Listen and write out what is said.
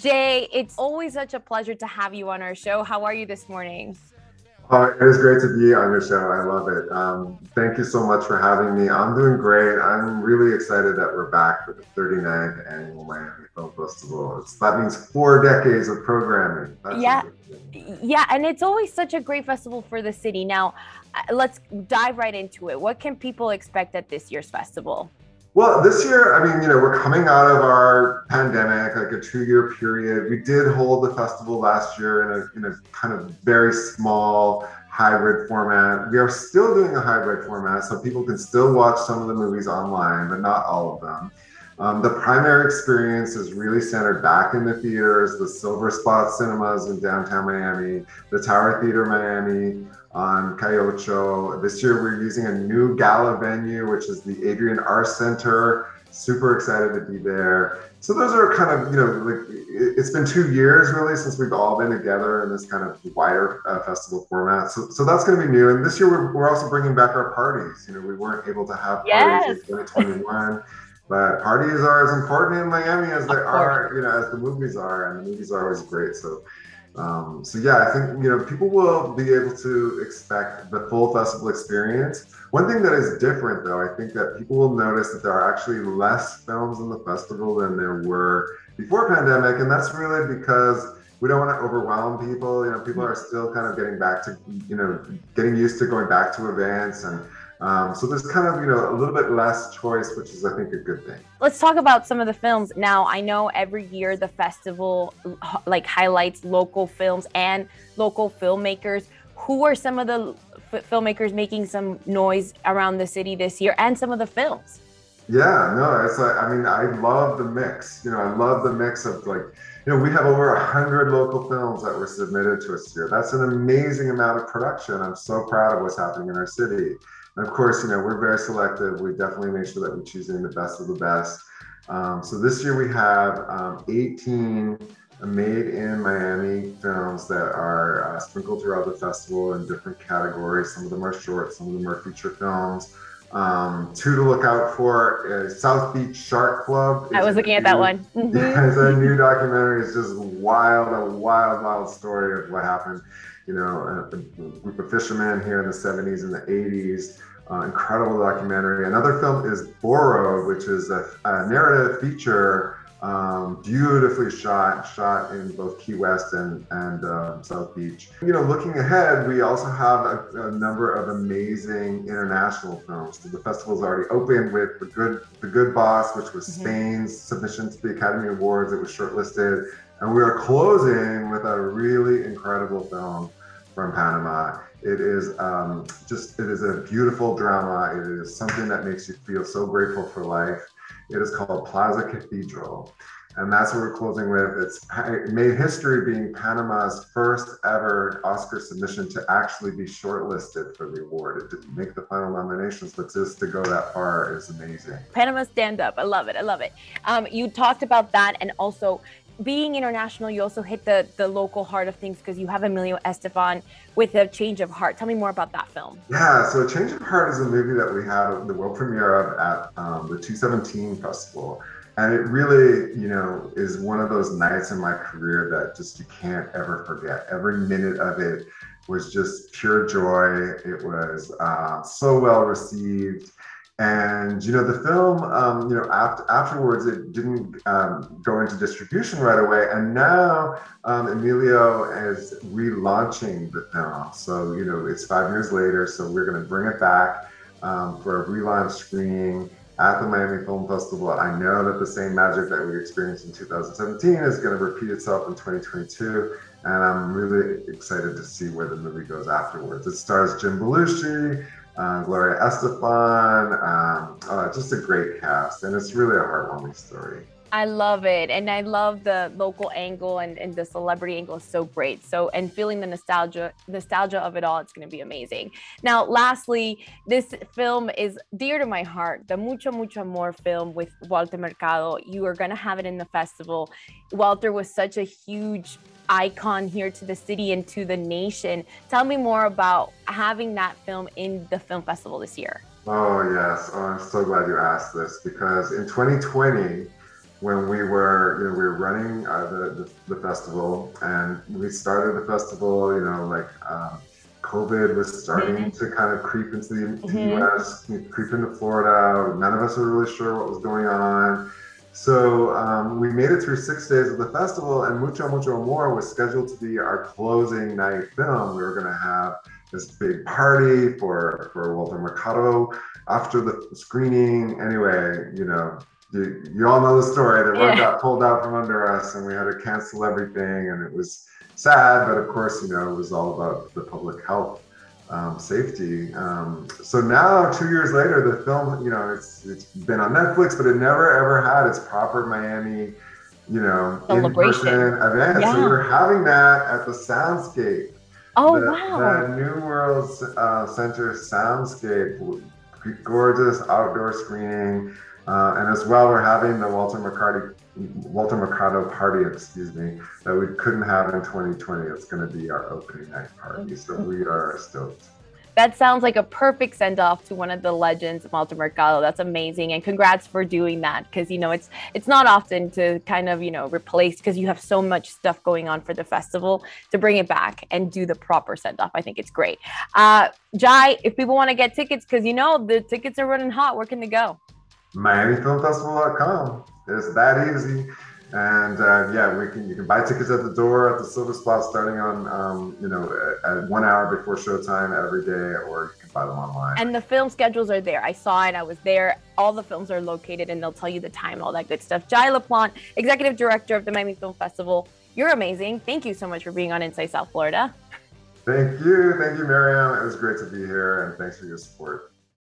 Jay, it's always such a pleasure to have you on our show. How are you this morning? It is great to be on your show. I love it. Thank you so much for having me. I'm doing great. I'm really excited that we're back for the 39th annual Miami Film Festival. That means 4 decades of programming. That's Yeah, amazing. yeah, and it's always such a great festival for the city. Now, let's dive right into it. What can people expect at this year's festival? Well, this year, I mean, we're coming out of our pandemic, like a 2 year period. We did hold the festival last year in a kind of very small hybrid format. We are still doing a hybrid format, so people can still watch some of the movies online, but not all of them. The primary experience is really centered back in the theaters, the Silver Spot Cinemas in downtown Miami, the Tower Theater Miami on Calle. This year we're using a new gala venue, which is the Adrian R Center. Super excited to be there. So those are kind of, like it's been 2 years really since we've all been together in this kind of wider festival format. So that's going to be new. And this year we're also bringing back our parties. We weren't able to have parties in Yes, 2021. But parties are as important in Miami as they of course. are, as the movies are, and the movies are always great. So yeah, I think people will be able to expect the full festival experience. One thing that is different, though, I think that people will notice that there are actually less films in the festival than there were before pandemic, and that's really because we don't want to overwhelm people. People are still kind of getting back to, getting used to going back to events, and so there's kind of a little bit less choice, which is I think a good thing. Let's talk about some of the films. Now, I know every year the festival like highlights local films and local filmmakers. Who are some of the filmmakers making some noise around the city this year, and some of the films? Yeah, no, it's like, I mean, I love the mix. I love the mix of like, we have over 100 local films that were submitted to us here. That's an amazing amount of production. I'm so proud of what's happening in our city. And of course, we're very selective. We definitely make sure that we're choosing the best of the best. So this year we have 18 made in Miami films that are sprinkled throughout the festival in different categories. Some of them are short, some of them are feature films. Two to look out for is South Beach Shark Club. I was looking at that one. It's a new documentary. It's just wild, a wild, wild story of what happened. A group of fishermen here in the 70s and the 80s. Incredible documentary. Another film is Borrowed, which is a narrative feature, beautifully shot in both Key West and South Beach. Looking ahead, we also have a number of amazing international films. So the festival's already opened with The Good Boss, which was Spain's submission to the Academy Awards. It was shortlisted, and we are closing with a really incredible film from Panama. It is it is a beautiful drama. It is something that makes you feel so grateful for life. It is called Plaza Cathedral. And that's what we're closing with. It made history being Panama's first ever Oscar submission to actually be shortlisted for the award. It didn't make the final nominations, but just to go that far is amazing. Panama stand up. I love it. I love it. You talked about that, and also being international, you also hit the local heart of things because you have Emilio Estefan with A Change of Heart. Tell me more about that film. Yeah, so Change of Heart is a movie that we had the world premiere of at the 217 Festival. And it really, is one of those nights in my career that just you can't ever forget. Every minute of it was just pure joy. It was so well received. And the film, afterwards, it didn't go into distribution right away. And now Emilio is relaunching the film. So it's 5 years later. So we're going to bring it back for a relaunch screening at the Miami Film Festival. I know that the same magic that we experienced in 2017 is going to repeat itself in 2022. And I'm really excited to see where the movie goes afterwards. It stars Jim Belushi, Gloria Estefan, just a great cast, and it's really a heartwarming story. I love it. And I love the local angle, and the celebrity angle is so great. So, and feeling the nostalgia of it all, it's going to be amazing. Now, lastly, this film is dear to my heart, the Mucho Mucho Amor film with Walter Mercado. You are going to have it in the festival. Walter was such a huge icon here to the city and to the nation. Tell me more about having that film in the film festival this year. Oh, yes. Oh, I'm so glad you asked this, because in 2020, when we were, we were running the festival, and we started the festival, COVID was starting to kind of creep into the US, creep into Florida. None of us were really sure what was going on. So we made it through 6 days of the festival, and Mucho Mucho Amor was scheduled to be our closing night film. We were going to have this big party for Walter Mercado after the screening. Anyway, you all know the story. The rug got pulled out from under us, and we had to cancel everything, and it was sad, but of course, it was all about the public health, safety. So now, 2 years later, the film, it's been on Netflix, but it never ever had its proper Miami, in-person event. Yeah. So we were having that at the Soundscape. Oh, wow. The New World Center Soundscape, gorgeous outdoor screening. And as well, we're having the Walter Mercado party, that we couldn't have in 2020. It's going to be our opening night party. So we are stoked. That sounds like a perfect send-off to one of the legends, Walter Mercado. That's amazing. And congrats for doing that, because, it's not often to kind of, replace, because you have so much stuff going on for the festival, to bring it back and do the proper send-off. I think it's great. Jaie, if people want to get tickets, because, the tickets are running hot, where can they go? MiamiFilmFestival.com. It's that easy. And you can buy tickets at the door at the Silver Spot, starting on at 1 hour before showtime every day, or you can buy them online. And the film schedules are there. I saw it. I was there. All the films are located, and they'll tell you the time and all that good stuff. Jaie Laplante, Executive Director of the Miami Film Festival. You're amazing. Thank you so much for being on Inside South Florida. Thank you, Miriam. It was great to be here, and thanks for your support.